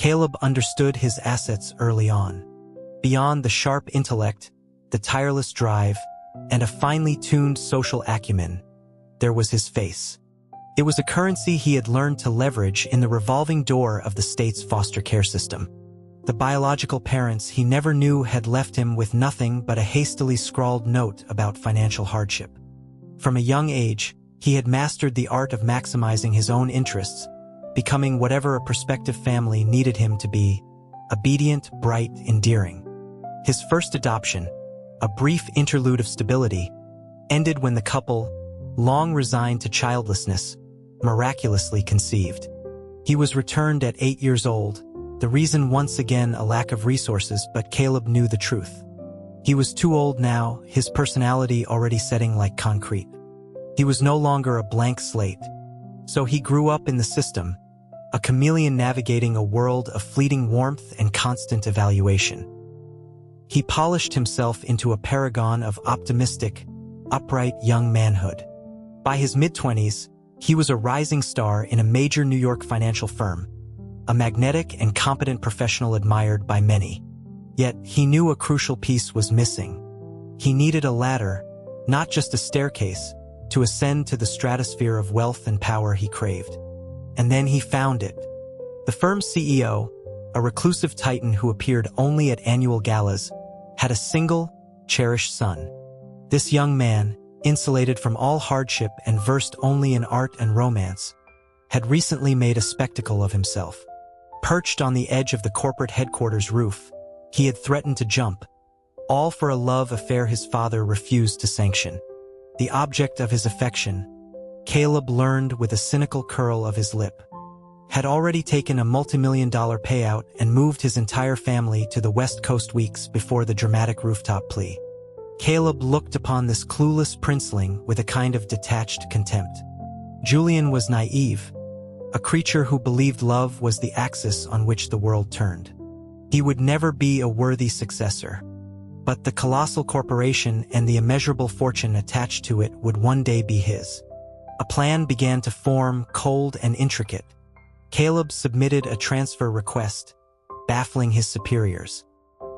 Caleb understood his assets early on. Beyond the sharp intellect, the tireless drive, and a finely tuned social acumen, there was his face. It was a currency he had learned to leverage in the revolving door of the state's foster care system. The biological parents he never knew had left him with nothing but a hastily scrawled note about financial hardship. From a young age, he had mastered the art of maximizing his own interests, becoming whatever a prospective family needed him to be: obedient, bright, endearing. His first adoption, a brief interlude of stability, ended when the couple, long resigned to childlessness, miraculously conceived. He was returned at 8 years old, the reason once again a lack of resources, but Caleb knew the truth. He was too old now, his personality already setting like concrete. He was no longer a blank slate. So he grew up in the system, a chameleon navigating a world of fleeting warmth and constant evaluation. He polished himself into a paragon of optimistic, upright young manhood. By his mid-20s, he was a rising star in a major New York financial firm, a magnetic and competent professional admired by many. Yet, he knew a crucial piece was missing. He needed a ladder, not just a staircase, to ascend to the stratosphere of wealth and power he craved. And then he found it. The firm's CEO, a reclusive titan who appeared only at annual galas, had a single, cherished son. This young man, insulated from all hardship and versed only in art and romance, had recently made a spectacle of himself. Perched on the edge of the corporate headquarters roof, he had threatened to jump, all for a love affair his father refused to sanction. The object of his affection, Caleb learned with a cynical curl of his lip, had already taken a multimillion-dollar payout and moved his entire family to the West Coast weeks before the dramatic rooftop plea. Caleb looked upon this clueless princeling with a kind of detached contempt. Julian was naive, a creature who believed love was the axis on which the world turned. He would never be a worthy successor, but the colossal corporation and the immeasurable fortune attached to it would one day be his. A plan began to form, cold and intricate. Caleb submitted a transfer request, baffling his superiors.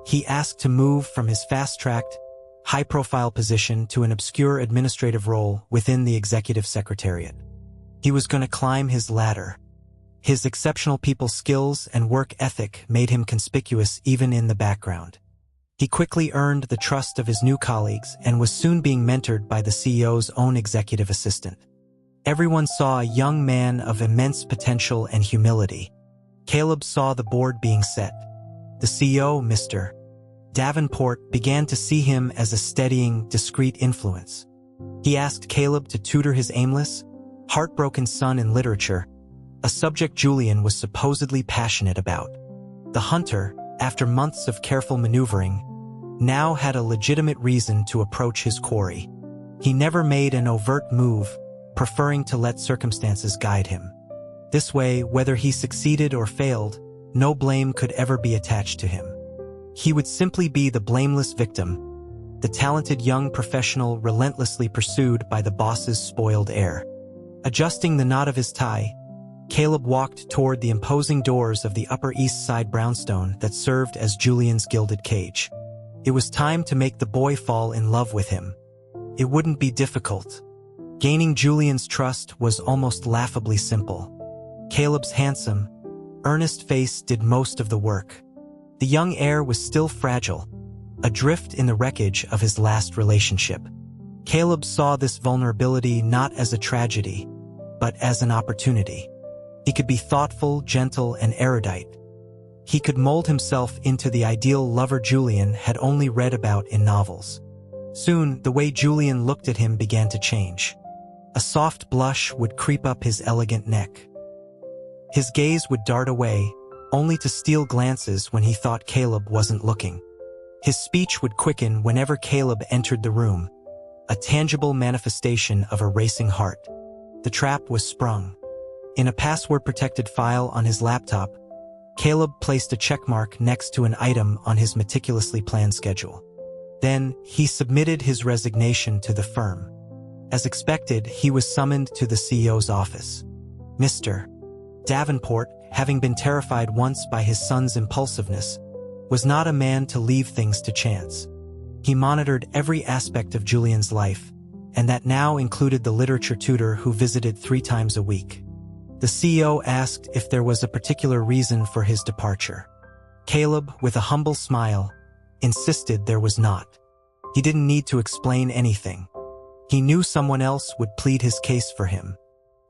He asked to move from his fast-tracked, high-profile position to an obscure administrative role within the executive secretariat. He was going to climb his ladder. His exceptional people skills and work ethic made him conspicuous even in the background. He quickly earned the trust of his new colleagues and was soon being mentored by the CEO's own executive assistant. Everyone saw a young man of immense potential and humility. Caleb saw the board being set. The CEO, Mr. Davenport, began to see him as a steadying, discreet influence. He asked Caleb to tutor his aimless, heartbroken son in literature, a subject Julian was supposedly passionate about. The hunter, after months of careful maneuvering, now had a legitimate reason to approach his quarry. He never made an overt move, preferring to let circumstances guide him. This way, whether he succeeded or failed, no blame could ever be attached to him. He would simply be the blameless victim, the talented young professional relentlessly pursued by the boss's spoiled heir. Adjusting the knot of his tie, Caleb walked toward the imposing doors of the Upper East Side brownstone that served as Julian's gilded cage. It was time to make the boy fall in love with him. It wouldn't be difficult. Gaining Julian's trust was almost laughably simple. Caleb's handsome, earnest face did most of the work. The young heir was still fragile, adrift in the wreckage of his last relationship. Caleb saw this vulnerability not as a tragedy, but as an opportunity. He could be thoughtful, gentle, and erudite. He could mold himself into the ideal lover Julian had only read about in novels. Soon, the way Julian looked at him began to change. A soft blush would creep up his elegant neck. His gaze would dart away, only to steal glances when he thought Caleb wasn't looking. His speech would quicken whenever Caleb entered the room, a tangible manifestation of a racing heart. The trap was sprung. In a password-protected file on his laptop, Caleb placed a checkmark next to an item on his meticulously planned schedule. Then, he submitted his resignation to the firm. As expected, he was summoned to the CEO's office. Mr. Davenport, having been terrified once by his son's impulsiveness, was not a man to leave things to chance. He monitored every aspect of Julian's life, and that now included the literature tutor who visited 3 times a week. The CEO asked if there was a particular reason for his departure. Caleb, with a humble smile, insisted there was not. He didn't need to explain anything. He knew someone else would plead his case for him.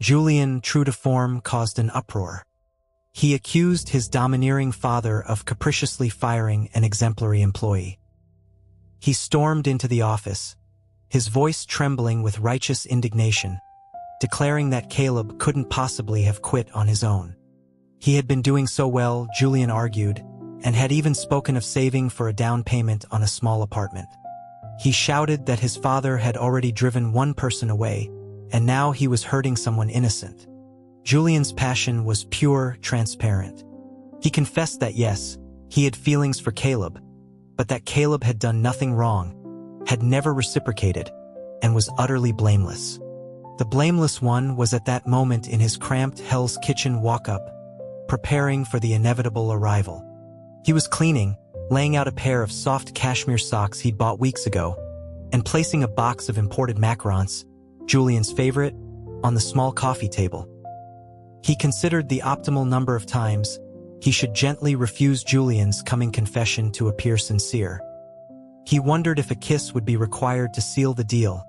Julian, true to form, caused an uproar. He accused his domineering father of capriciously firing an exemplary employee. He stormed into the office, his voice trembling with righteous indignation, declaring that Caleb couldn't possibly have quit on his own. He had been doing so well, Julian argued, and had even spoken of saving for a down payment on a small apartment. He shouted that his father had already driven one person away, and now he was hurting someone innocent. Julian's passion was pure, transparent. He confessed that yes, he had feelings for Caleb, but that Caleb had done nothing wrong, had never reciprocated, and was utterly blameless. The blameless one was at that moment in his cramped Hell's Kitchen walk-up, preparing for the inevitable arrival. He was cleaning, laying out a pair of soft cashmere socks he'd bought weeks ago, and placing a box of imported macarons, Julian's favorite, on the small coffee table. He considered the optimal number of times he should gently refuse Julian's coming confession to appear sincere. He wondered if a kiss would be required to seal the deal,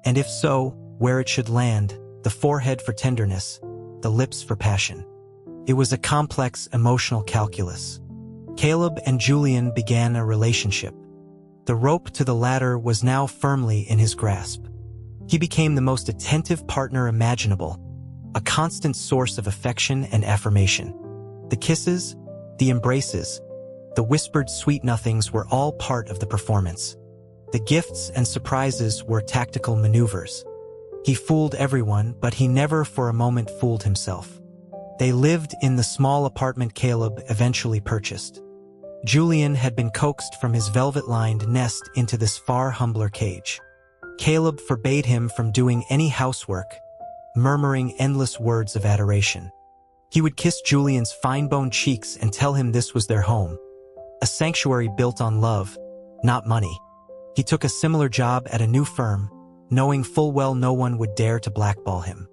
and if so, where it should land, the forehead for tenderness, the lips for passion. It was a complex emotional calculus. Caleb and Julian began a relationship. The rope to the ladder was now firmly in his grasp. He became the most attentive partner imaginable, a constant source of affection and affirmation. The kisses, the embraces, the whispered sweet nothings were all part of the performance. The gifts and surprises were tactical maneuvers. He fooled everyone, but he never for a moment fooled himself. They lived in the small apartment Caleb eventually purchased. Julian had been coaxed from his velvet-lined nest into this far humbler cage. Caleb forbade him from doing any housework, murmuring endless words of adoration. He would kiss Julian's fine-boned cheeks and tell him this was their home, a sanctuary built on love, not money. He took a similar job at a new firm, knowing full well no one would dare to blackball him.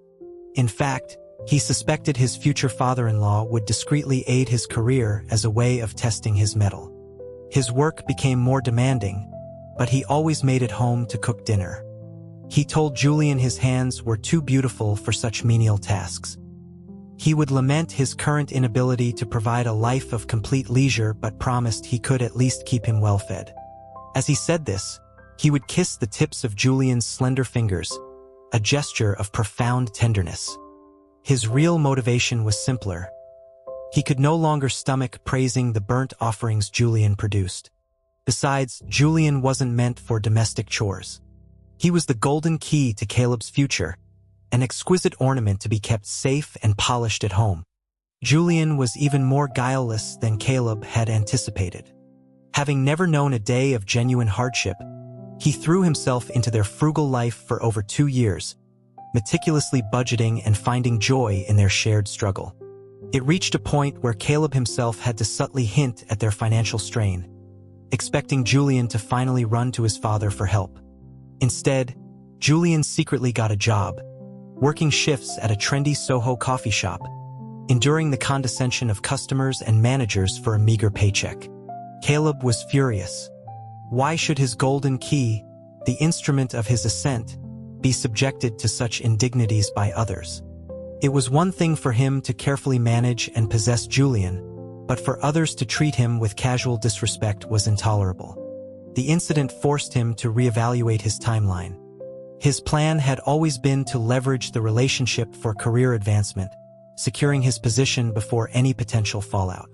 In fact, he suspected his future father-in-law would discreetly aid his career as a way of testing his mettle. His work became more demanding, but he always made it home to cook dinner. He told Julian his hands were too beautiful for such menial tasks. He would lament his current inability to provide a life of complete leisure but promised he could at least keep him well-fed. As he said this, he would kiss the tips of Julian's slender fingers, a gesture of profound tenderness. His real motivation was simpler. He could no longer stomach praising the burnt offerings Julian produced. Besides, Julian wasn't meant for domestic chores. He was the golden key to Caleb's future, an exquisite ornament to be kept safe and polished at home. Julian was even more guileless than Caleb had anticipated. Having never known a day of genuine hardship, he threw himself into their frugal life for over 2 years, meticulously budgeting and finding joy in their shared struggle. It reached a point where Caleb himself had to subtly hint at their financial strain, expecting Julian to finally run to his father for help. Instead, Julian secretly got a job, working shifts at a trendy Soho coffee shop, enduring the condescension of customers and managers for a meager paycheck. Caleb was furious. Why should his golden key, the instrument of his ascent, be subjected to such indignities by others? It was one thing for him to carefully manage and possess Julian, but for others to treat him with casual disrespect was intolerable. The incident forced him to reevaluate his timeline. His plan had always been to leverage the relationship for career advancement, securing his position before any potential fallout.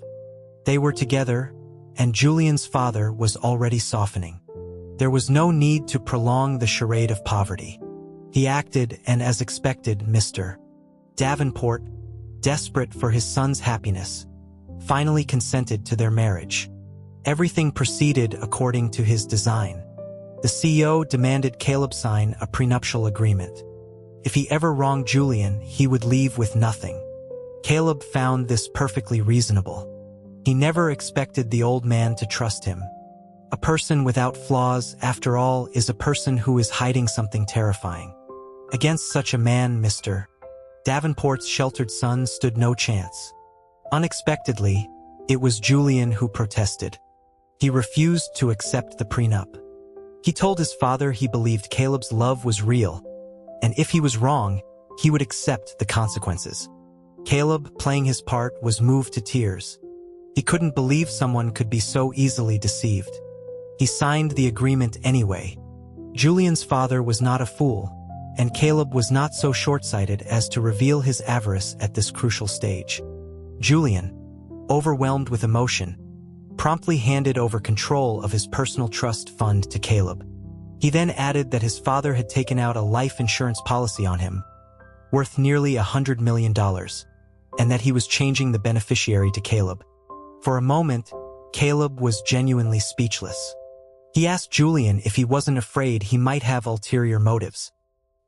They were together, and Julian's father was already softening. There was no need to prolong the charade of poverty. He acted, and as expected, Mr. Davenport, desperate for his son's happiness, finally consented to their marriage. Everything proceeded according to his design. The CEO demanded Caleb sign a prenuptial agreement. If he ever wronged Julian, he would leave with nothing. Caleb found this perfectly reasonable. He never expected the old man to trust him. A person without flaws, after all, is a person who is hiding something terrifying. Against such a man, Mr. Davenport's sheltered son stood no chance. Unexpectedly, it was Julian who protested. He refused to accept the prenup. He told his father he believed Caleb's love was real, and if he was wrong, he would accept the consequences. Caleb, playing his part, was moved to tears. He couldn't believe someone could be so easily deceived. He signed the agreement anyway. Julian's father was not a fool, and Caleb was not so short-sighted as to reveal his avarice at this crucial stage. Julian, overwhelmed with emotion, promptly handed over control of his personal trust fund to Caleb. He then added that his father had taken out a life insurance policy on him, worth nearly $100 million, and that he was changing the beneficiary to Caleb. For a moment, Caleb was genuinely speechless. He asked Julian if he wasn't afraid he might have ulterior motives.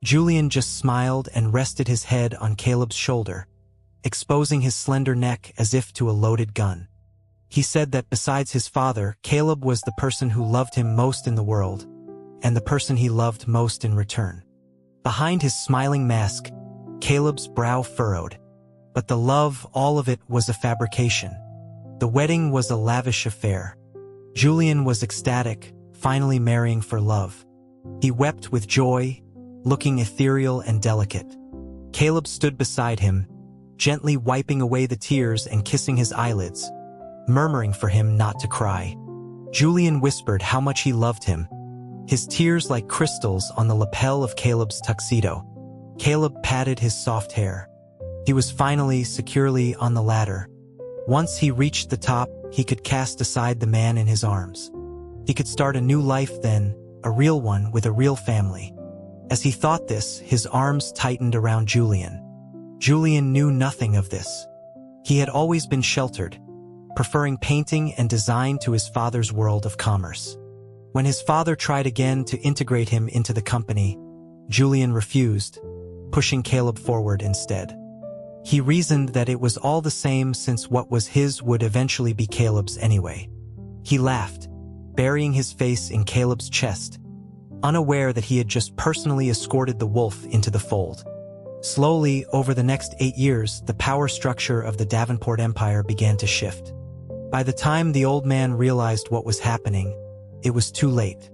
Julian just smiled and rested his head on Caleb's shoulder, exposing his slender neck as if to a loaded gun. He said that besides his father, Caleb was the person who loved him most in the world, and the person he loved most in return. Behind his smiling mask, Caleb's brow furrowed. But the love, all of it, was a fabrication. The wedding was a lavish affair. Julian was ecstatic, finally marrying for love. He wept with joy, looking ethereal and delicate. Caleb stood beside him, gently wiping away the tears and kissing his eyelids, murmuring for him not to cry. Julian whispered how much he loved him, his tears like crystals on the lapel of Caleb's tuxedo. Caleb patted his soft hair. He was finally, securely on the ladder. Once he reached the top, he could cast aside the man in his arms. He could start a new life then, a real one with a real family. As he thought this, his arms tightened around Julian. Julian knew nothing of this. He had always been sheltered, preferring painting and design to his father's world of commerce. When his father tried again to integrate him into the company, Julian refused, pushing Caleb forward instead. He reasoned that it was all the same since what was his would eventually be Caleb's anyway. He laughed, burying his face in Caleb's chest, unaware that he had just personally escorted the wolf into the fold. Slowly, over the next 8 years, the power structure of the Davenport empire began to shift. By the time the old man realized what was happening, it was too late.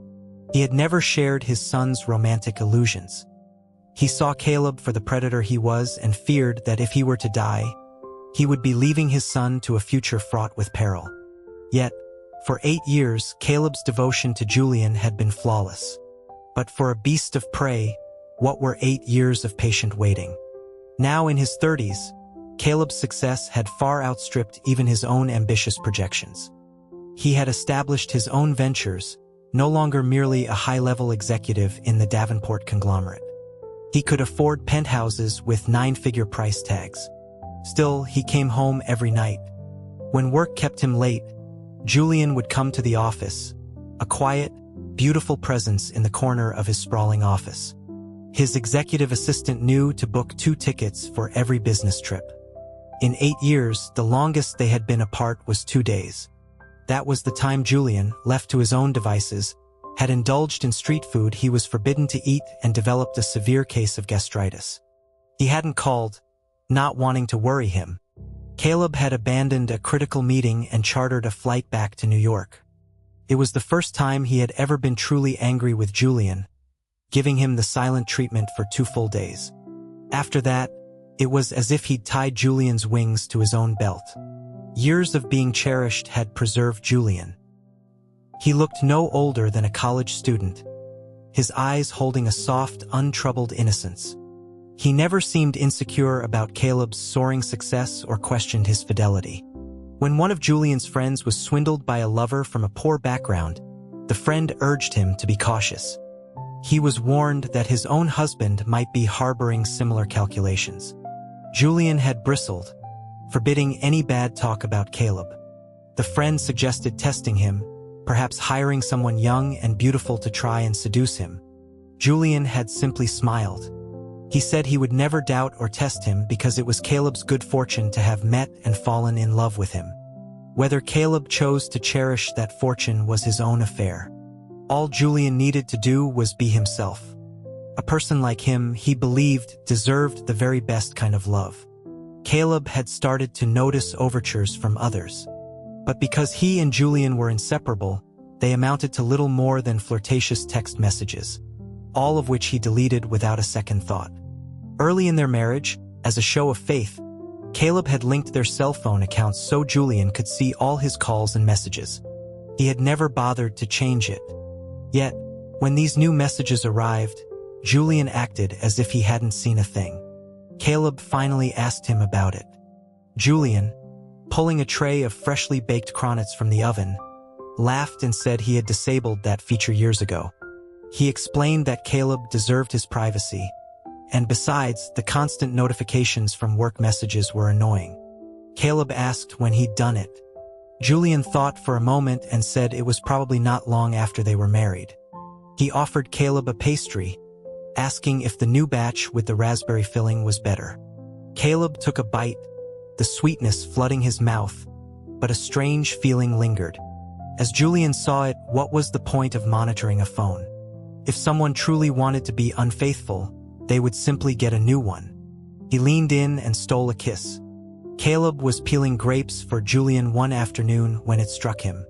He had never shared his son's romantic illusions. He saw Caleb for the predator he was and feared that if he were to die, he would be leaving his son to a future fraught with peril. Yet, for 8 years, Caleb's devotion to Julian had been flawless. But for a beast of prey, what were 8 years of patient waiting? Now in his 30s, Caleb's success had far outstripped even his own ambitious projections. He had established his own ventures, no longer merely a high-level executive in the Davenport conglomerate. He could afford penthouses with 9-figure price tags. Still, he came home every night. When work kept him late, Julian would come to the office, a quiet, beautiful presence in the corner of his sprawling office. His executive assistant knew to book 2 tickets for every business trip. In 8 years, the longest they had been apart was 2 days. That was the time Julian, left to his own devices, had indulged in street food he was forbidden to eat and developed a severe case of gastritis. He hadn't called, not wanting to worry him. Caleb had abandoned a critical meeting and chartered a flight back to New York. It was the first time he had ever been truly angry with Julian, giving him the silent treatment for 2 full days. After that, it was as if he'd tied Julian's wings to his own belt. Years of being cherished had preserved Julian. He looked no older than a college student, his eyes holding a soft, untroubled innocence. He never seemed insecure about Caleb's soaring success or questioned his fidelity. When one of Julian's friends was swindled by a lover from a poor background, the friend urged him to be cautious. He was warned that his own husband might be harboring similar calculations. Julian had bristled, forbidding any bad talk about Caleb. The friend suggested testing him, perhaps hiring someone young and beautiful to try and seduce him. Julian had simply smiled. He said he would never doubt or test him because it was Caleb's good fortune to have met and fallen in love with him. Whether Caleb chose to cherish that fortune was his own affair. All Julian needed to do was be himself. A person like him, he believed, deserved the very best kind of love. Caleb had started to notice overtures from others. But because he and Julian were inseparable, they amounted to little more than flirtatious text messages, all of which he deleted without a second thought. Early in their marriage, as a show of faith, Caleb had linked their cell phone accounts so Julian could see all his calls and messages. He had never bothered to change it. Yet, when these new messages arrived, Julian acted as if he hadn't seen a thing. Caleb finally asked him about it. Julian, pulling a tray of freshly baked cronets from the oven, laughed and said he had disabled that feature years ago. He explained that Caleb deserved his privacy, and besides, the constant notifications from work messages were annoying. Caleb asked when he'd done it. Julian thought for a moment and said it was probably not long after they were married. He offered Caleb a pastry, asking if the new batch with the raspberry filling was better. Caleb took a bite, the sweetness flooding his mouth, but a strange feeling lingered. As Julian saw it, what was the point of monitoring a phone? If someone truly wanted to be unfaithful, they would simply get a new one. He leaned in and stole a kiss. Caleb was peeling grapes for Julian one afternoon when it struck him.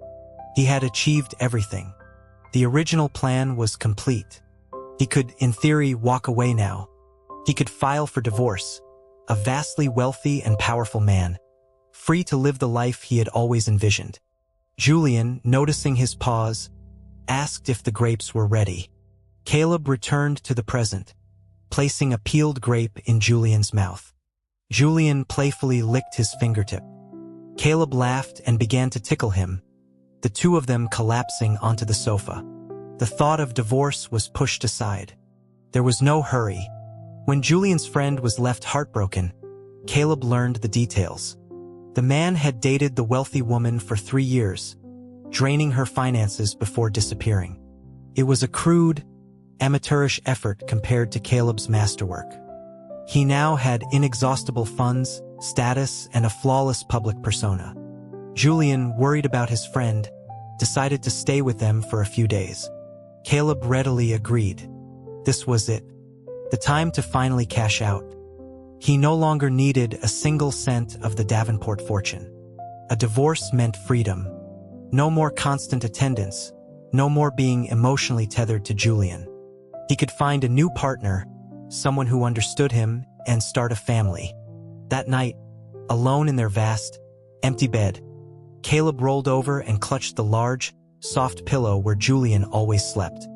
He had achieved everything. The original plan was complete. He could, in theory, walk away now. He could file for divorce, a vastly wealthy and powerful man, free to live the life he had always envisioned. Julian, noticing his pause, asked if the grapes were ready. Caleb returned to the present, placing a peeled grape in Julian's mouth. Julian playfully licked his fingertip. Caleb laughed and began to tickle him, the two of them collapsing onto the sofa. The thought of divorce was pushed aside. There was no hurry. When Julian's friend was left heartbroken, Caleb learned the details. The man had dated the wealthy woman for 3 years, draining her finances before disappearing. It was a crude, amateurish effort compared to Caleb's masterwork. He now had inexhaustible funds, status, and a flawless public persona. Julian, worried about his friend, decided to stay with them for a few days. Caleb readily agreed. This was it. The time to finally cash out. He no longer needed a single cent of the Davenport fortune. A divorce meant freedom. No more constant attendance. No more being emotionally tethered to Julian. He could find a new partner, someone who understood him, and start a family. That night, alone in their vast, empty bed, Caleb rolled over and clutched the large, soft pillow where Julian always slept.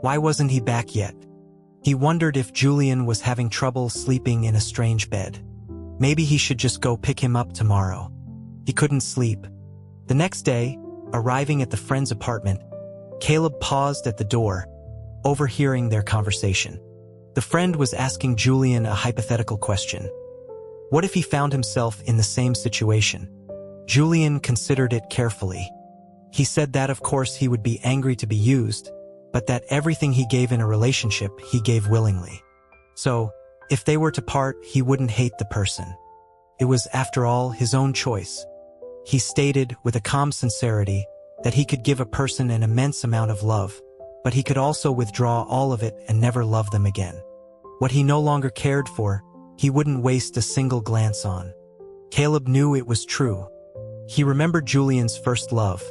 Why wasn't he back yet? He wondered if Julian was having trouble sleeping in a strange bed. Maybe he should just go pick him up tomorrow. He couldn't sleep. The next day, arriving at the friend's apartment, Caleb paused at the door, overhearing their conversation. The friend was asking Julian a hypothetical question. What if he found himself in the same situation? Julian considered it carefully. He said that, of course, he would be angry to be used, but that everything he gave in a relationship, he gave willingly. So, if they were to part, he wouldn't hate the person. It was, after all, his own choice. He stated, with a calm sincerity, that he could give a person an immense amount of love, but he could also withdraw all of it and never love them again. What he no longer cared for, he wouldn't waste a single glance on. Caleb knew it was true. He remembered Julian's first love,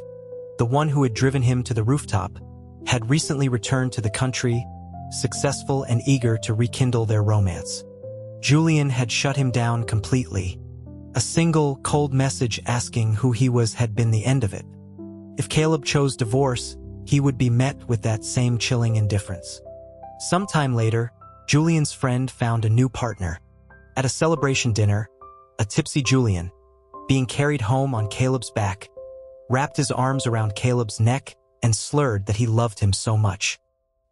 the one who had driven him to the rooftop, had recently returned to the country, successful and eager to rekindle their romance. Julian had shut him down completely. A single, cold message asking who he was had been the end of it. If Caleb chose divorce, he would be met with that same chilling indifference. Sometime later, Julian's friend found a new partner. At a celebration dinner, a tipsy Julian, being carried home on Caleb's back, wrapped his arms around Caleb's neck and slurred that he loved him so much.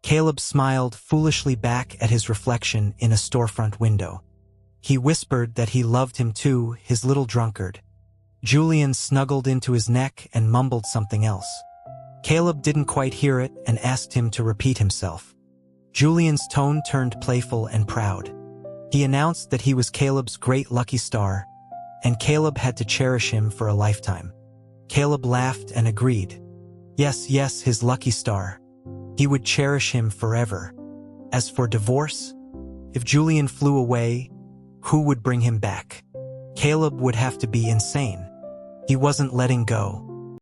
Caleb smiled foolishly back at his reflection in a storefront window. He whispered that he loved him too, his little drunkard. Julian snuggled into his neck and mumbled something else. Caleb didn't quite hear it and asked him to repeat himself. Julian's tone turned playful and proud. He announced that he was Caleb's great lucky star, and Caleb had to cherish him for a lifetime. Caleb laughed and agreed. Yes, yes, his lucky star. He would cherish him forever. As for divorce, if Julian flew away, who would bring him back? Caleb would have to be insane. He wasn't letting go.